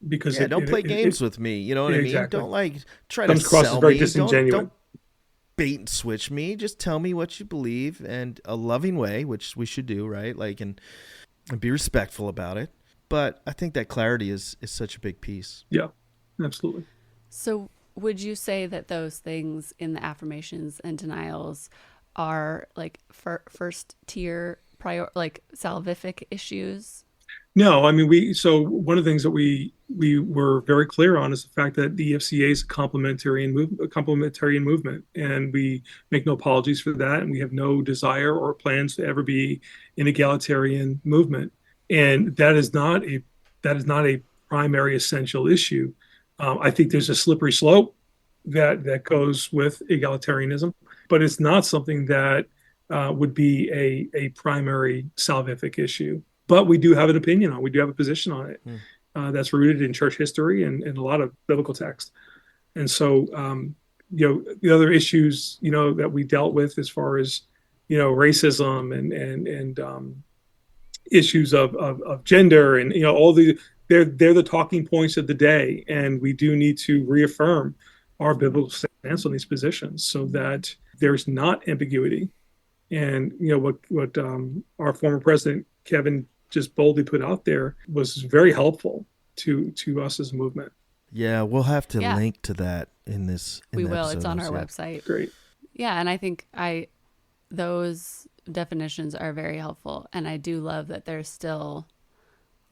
because don't play games with me. You know what I mean? Exactly. Don't like try Comes to across sell as very me. disingenuous. Don't bait and switch me. Just tell me what you believe, and a loving way, which we should do, right? Like, and be respectful about it. But I think that clarity is such a big piece. Yeah, absolutely. So would you say that those things in the affirmations and denials are like first tier like salvific issues? No, I mean, so one of the things that we were very clear on is the fact that the EFCA is a complementarian movement, and we make no apologies for that, and we have no desire or plans to ever be an egalitarian movement, and that is not a primary essential issue. I think there's a slippery slope that goes with egalitarianism, but it's not something that would be a primary salvific issue. But we do have an opinion on it. We do have a position on it that's rooted in church history and a lot of biblical text. And so, the other issues, that we dealt with as far as, racism and issues of gender and, they're the talking points of the day. And we do need to reaffirm our biblical stance on these positions so that there's not ambiguity. And, what our former president, Kevin, just boldly put out there was very helpful to us as a movement. Yeah, we'll have to link to that in this. We will. It's on our website. Great. Yeah, and I think those definitions are very helpful, and I do love that there's still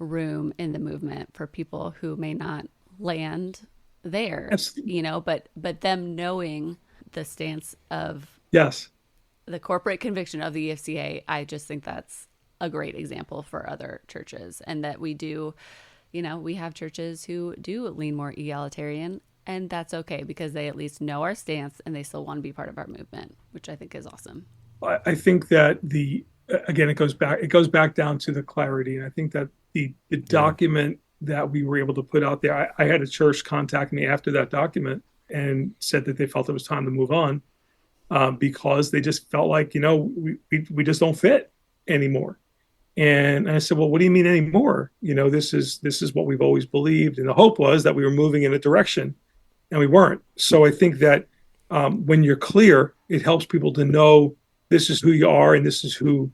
room in the movement for people who may not land there. But them knowing the stance of the corporate conviction of the EFCA, I just think that's a great example for other churches, and that we do, we have churches who do lean more egalitarian, and that's okay because they at least know our stance and they still want to be part of our movement, which I think is awesome. I think that it goes back down to the clarity. And I think that the document that we were able to put out there, I had a church contact me after that document and said that they felt it was time to move on because they just felt like, we just don't fit anymore. And I said, well, what do you mean anymore? This is what we've always believed. And the hope was that we were moving in a direction, and we weren't. So I think that when you're clear, it helps people to know this is who you are and this is who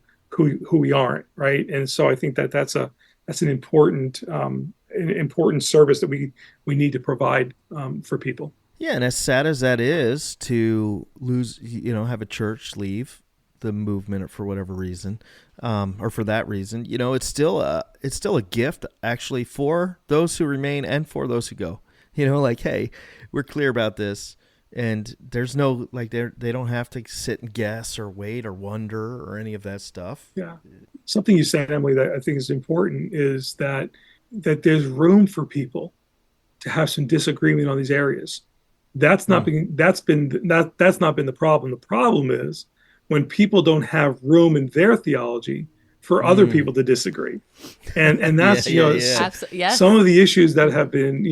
we aren't, right? And so I think that that's an important service that we need to provide for people. Yeah, and as sad as that is to lose, have a church leave the movement for whatever reason, or for that reason, it's still a gift actually for those who remain and for those who go. Like, hey, we're clear about this, and there's no they don't have to sit and guess or wait or wonder or any of that stuff. Yeah, something you said, Emily, that I think is important is that there's room for people to have some disagreement on these areas. That's not been the problem. The problem is when people don't have room in their theology for other people to disagree. And that's, some of the issues that have been,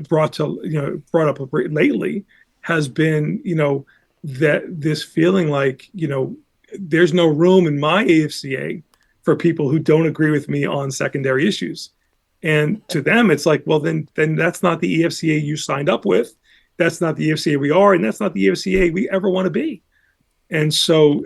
brought up lately has been, that this feeling like, there's no room in my AFCA for people who don't agree with me on secondary issues. And to them, it's like, well, then that's not the EFCA you signed up with. That's not the EFCA we are, and that's not the EFCA we ever want to be. And so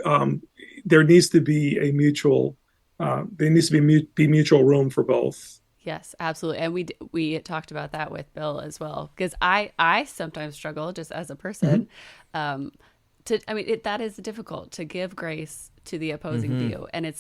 there needs to be mutual room for both. Yes, absolutely. And we talked about that with Bill as well, because I sometimes struggle just as a person that is difficult to give grace to the opposing view. And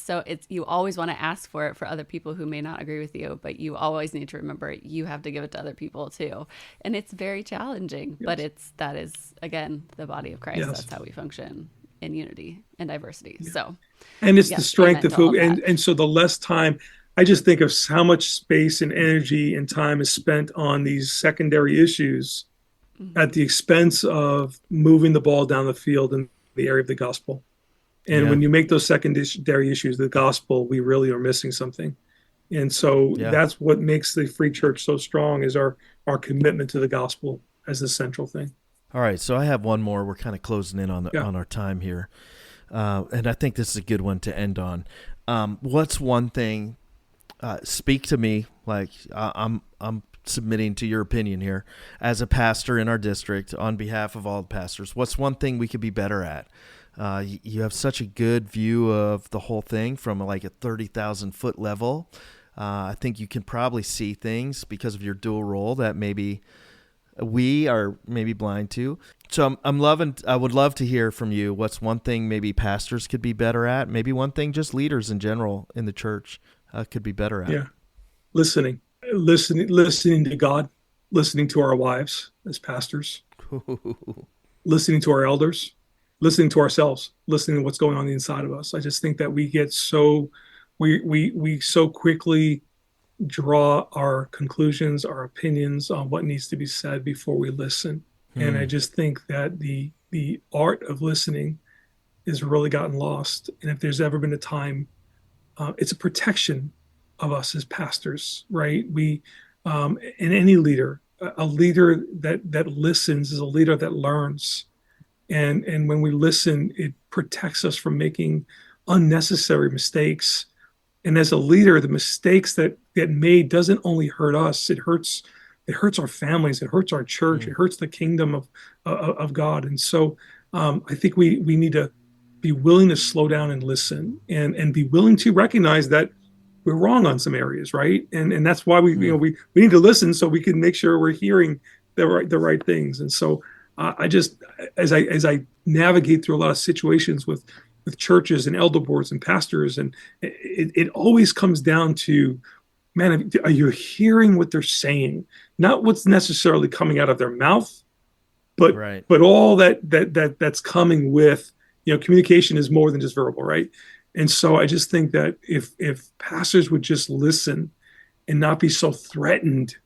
you always want to ask for it for other people who may not agree with you, but you always need to remember you have to give it to other people too. And it's very challenging, but that is, again, the body of Christ. That's how we function in unity and diversity. So, and it's the strength of who, and so the less time, I just think of how much space and energy and time is spent on these secondary issues at the expense of moving the ball down the field in the area of the gospel. And when you make those secondary issues the gospel, we really are missing something. And so that's what makes the Free Church so strong, is our commitment to the gospel as the central thing. All right, so I have one more. We're kind of closing in on our time here. And I think this is a good one to end on. What's one thing, speak to me, like I'm submitting to your opinion here as a pastor in our district on behalf of all the pastors. What's one thing we could be better at? You have such a good view of the whole thing from like a 30,000 foot level. I think you can probably see things because of your dual role that maybe we are maybe blind to. So I would love to hear from you. What's one thing maybe pastors could be better at? Maybe one thing just leaders in general in the church could be better at. Yeah. Listening to God, listening to our wives as pastors, listening to our elders, listening to ourselves, listening to what's going on the inside of us. I just think that we get we so quickly draw our conclusions, our opinions on what needs to be said before we listen. And I just think that the art of listening has really gotten lost. And if there's ever been a time, it's a protection of us as pastors, right? We, and any leader, a leader that listens is a leader that learns. And when we listen, it protects us from making unnecessary mistakes. And as a leader, the mistakes that get made doesn't only hurt us, it hurts our families, it hurts our church, it hurts the kingdom of God. And so I think we need to be willing to slow down and listen, and be willing to recognize that we're wrong on some areas, right? And that's why we need to listen so we can make sure we're hearing the right things. And so I just, as I navigate through a lot of situations with churches and elder boards and pastors, and it always comes down to, man, are you hearing what they're saying? Not what's necessarily coming out of their mouth, but all that's coming with, communication is more than just verbal, right? And so I just think that if pastors would just listen and not be so threatened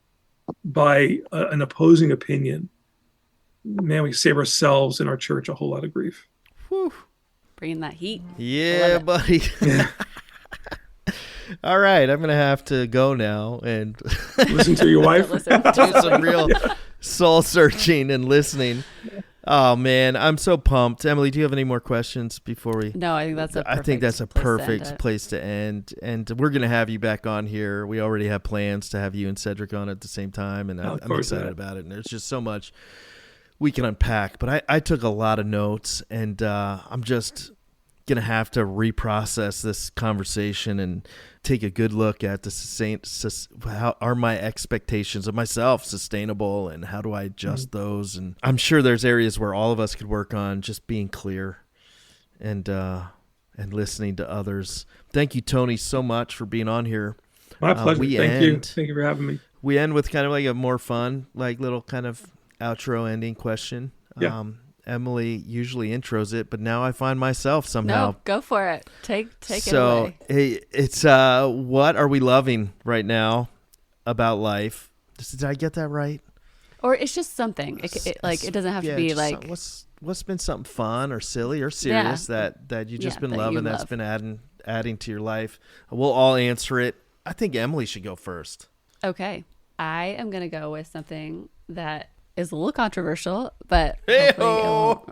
by an opposing opinion, man, we save ourselves and our church a whole lot of grief. Whew. Bringing that heat. Yeah, buddy. Yeah. All right, I'm going to have to go now and listen to your wife. Do some real soul searching and listening. Oh man, I'm so pumped. Emily, do you have any more questions before we? No, I think that's a perfect place to end. And we're going to have you back on here. We already have plans to have you and Cedric on at the same time, and I'm excited about it. And there's just so much we can unpack. But I took a lot of notes, and I'm just going to have to reprocess this conversation and take a good look at how are my expectations of myself sustainable, and how do I adjust those? And I'm sure there's areas where all of us could work on just being clear and listening to others. Thank you, Tony, so much for being on here. My pleasure. Thank you. Thank you for having me. We end with kind of like a more fun, like little kind of outro ending question. Yeah. Emily usually intros it, but now I find myself somehow. No, go for it. Take it So away. it's what are we loving right now about life? Did I get that right? Or it's just something. It doesn't have to be like what's been something fun or silly or serious that you just been loving that's been adding to your life. We'll all answer it. I think Emily should go first. Okay, I am gonna go with something that is a little controversial, but hopefully it won't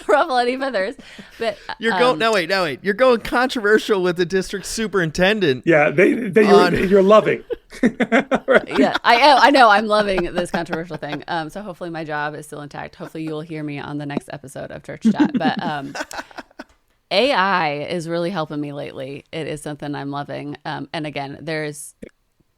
ruffle any feathers. But you're going now. Wait. You're going controversial with the district superintendent. Yeah, you're loving. Right. Yeah, I know. I'm loving this controversial thing. So hopefully my job is still intact. Hopefully you will hear me on the next episode of Church Chat. But AI is really helping me lately. It is something I'm loving. And again, there's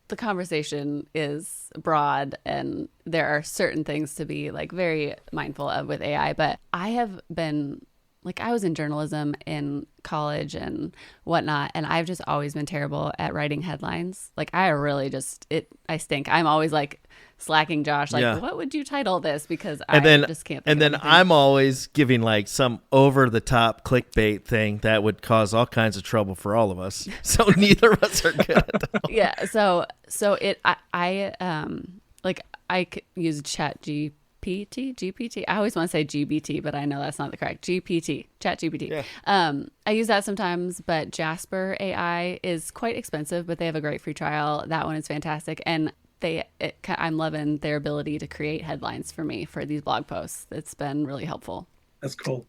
the conversation is broad and there are certain things to be like very mindful of with AI, but I have been like, I was in journalism in college and whatnot, and I've just always been terrible at writing headlines. Like, I really I stink. I'm always like slacking Josh, like, what would you title this? Because I just can't think And then of anything. I'm always giving like some over-the-top clickbait thing that would cause all kinds of trouble for all of us. So neither of us are good at that. Yeah. So I could use GPT. I always want to say GBT, but I know that's not the correct. Chat GPT. Yeah. I use that sometimes, but Jasper AI is quite expensive, but they have a great free trial. That one is fantastic. And I'm loving their ability to create headlines for me for these blog posts. It's been really helpful. That's cool.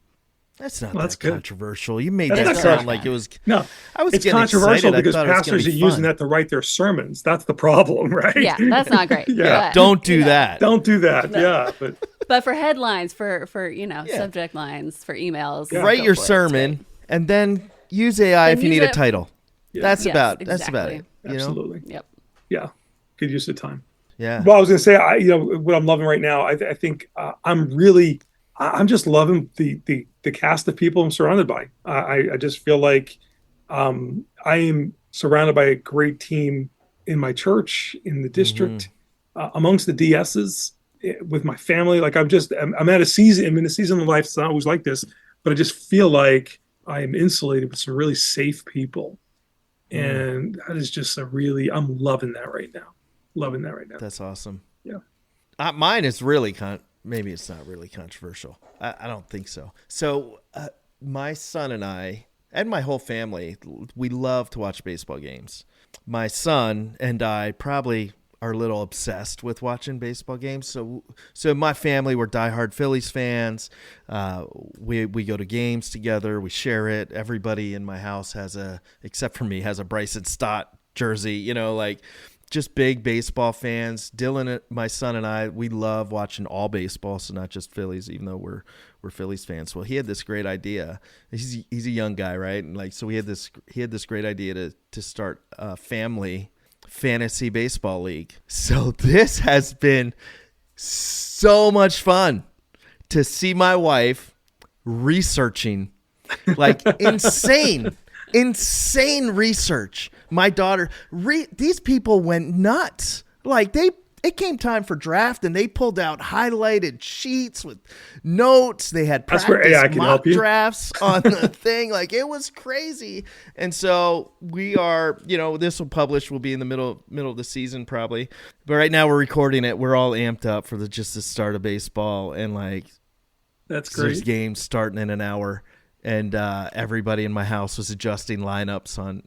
That's not that's that good. controversial. You made That's that not sound good. like it was. No, I was it's getting controversial excited. because I thought it was gonna pastors are be using fun. that to write their sermons. That's the problem, right? Yeah, that's not great. Yeah. But, Don't do that. Don't do that. Yeah, But for headlines, for subject lines, for emails, Write go your for it. It's sermon great. and then use AI And if you use need a it- title. Yeah. That's Yes, about it. exactly. You know? absolutely. Yep. Yeah, good use of time. Yeah. Well, I was going to say, what I'm loving right now. I think I'm just loving the cast of people I'm surrounded by. I just feel like I am surrounded by a great team in my church, in the district, amongst the DSs, with my family. Like I'm at a season. I'm in a season of life. It's not always like this, but I just feel like I am insulated with some really safe people, and that is just I'm loving that right now. Loving that right now. That's awesome. Yeah. Mine is really maybe it's not really controversial. I don't think so. So my son and I and my whole family, we love to watch baseball games. My son and I probably are a little obsessed with watching baseball games. So my family, we're diehard Phillies fans. We go to games together. We share it. Everybody in my house except for me, has a Bryson Stott jersey, like just big baseball fans. Dylan, my son, and I, we love watching all baseball, so not just Phillies, even though we're Phillies fans. Well, he had this great idea. He's a young guy, right? And so he had this great idea to start a family fantasy baseball league. So this has been so much fun to see my wife researching like insane research. My daughter, these people went nuts. Like it came time for draft and they pulled out highlighted sheets with notes. They had That's where AI can mock help you. drafts on the thing. Like it was crazy. And so we are, this will be in the middle of the season probably. But right now we're recording it. We're all amped up for just the start of baseball, and like That's there's great. games starting in an hour. And everybody in my house was adjusting lineups on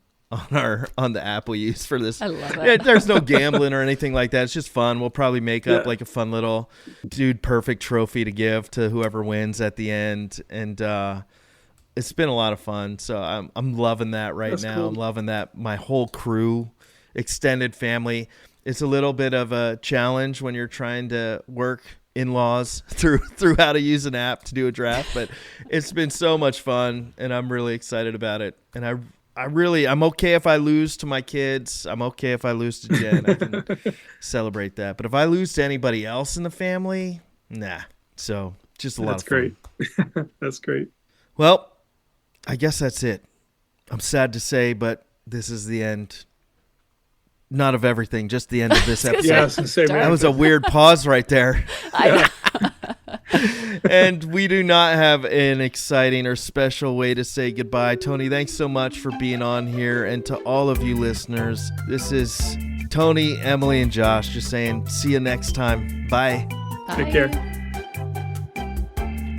the app we use for this. I love it. There's no gambling or anything like that. It's just fun. We'll probably make up Yeah. like a fun little dude perfect trophy to give to whoever wins at the end. And it's been a lot of fun. So I'm loving that right That's now. cool. I'm loving that. My whole crew, extended family. It's a little bit of a challenge when you're trying to work in-laws through how to use an app to do a draft, but it's been so much fun and I'm really excited about it. And I'm okay if I lose to my kids. I'm okay if I lose to Jen. I can celebrate that. But if I lose to anybody else in the family, nah. So just a lot of fun. That's great. That's great. Well, I guess that's it. I'm sad to say, but this is the end. Not of everything, just the end of this episode. Yes, and say, That was a weird pause right there. And we do not have an exciting or special way to say goodbye. Tony, thanks so much for being on here. And to all of you listeners, this is Tony, Emily, and Josh just saying, see you next time. Bye. Take care.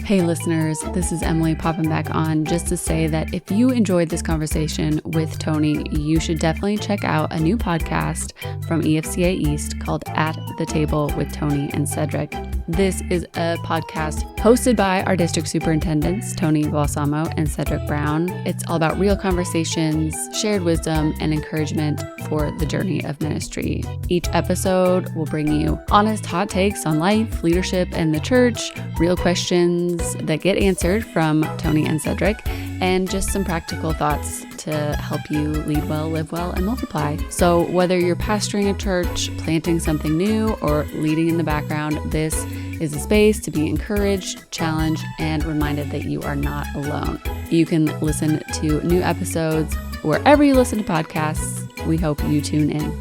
Hey listeners, this is Emily popping back on just to say that if you enjoyed this conversation with Tony, you should definitely check out a new podcast from EFCA East called At the Table with Tony and Cedric. This is a podcast hosted by our district superintendents, Tony Balsamo and Cedric Brown. It's all about real conversations, shared wisdom, and encouragement for the journey of ministry. Each episode will bring you honest hot takes on life, leadership, and the church, real questions that get answered from Tony and Cedric, and just some practical thoughts to help you lead well, live well, and multiply. So whether you're pastoring a church, planting something new, or leading in the background, this is a space to be encouraged, challenged, and reminded that you are not alone. You can listen to new episodes wherever you listen to podcasts. We hope you tune in.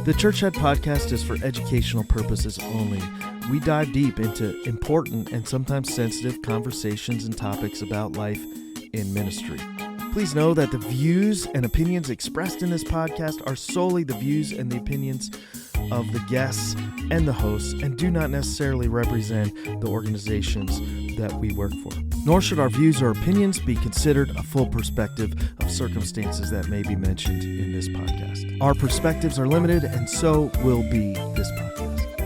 The Church Chat podcast is for educational purposes only. We dive deep into important and sometimes sensitive conversations and topics about life in ministry. Please know that the views and opinions expressed in this podcast are solely the views and the opinions of the guests and the hosts and do not necessarily represent the organizations that we work for. Nor should our views or opinions be considered a full perspective of circumstances that may be mentioned in this podcast. Our perspectives are limited, and so will be this podcast.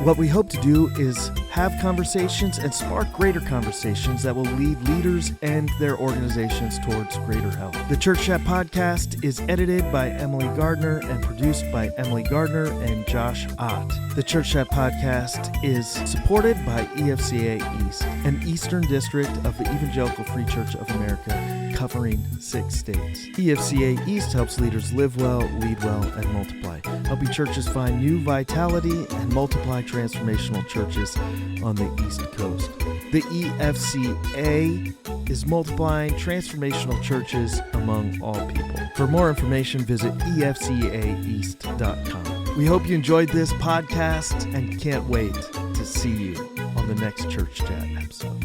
What we hope to do is have conversations and spark greater conversations that will lead leaders and their organizations towards greater health. The Church Chat podcast is edited by Emily Gardner and produced by Emily Gardner and Josh Ott. The Church Chat podcast is supported by EFCA East, an Eastern District of the Evangelical Free Church of America, covering 6 states. EFCA East helps leaders live well, lead well, and multiply, helping churches find new vitality and multiply transformational churches on the East Coast. The EFCA is multiplying transformational churches among all people. For more information, visit efcaeast.com. We hope you enjoyed this podcast and can't wait to see you on the next Church Chat episode.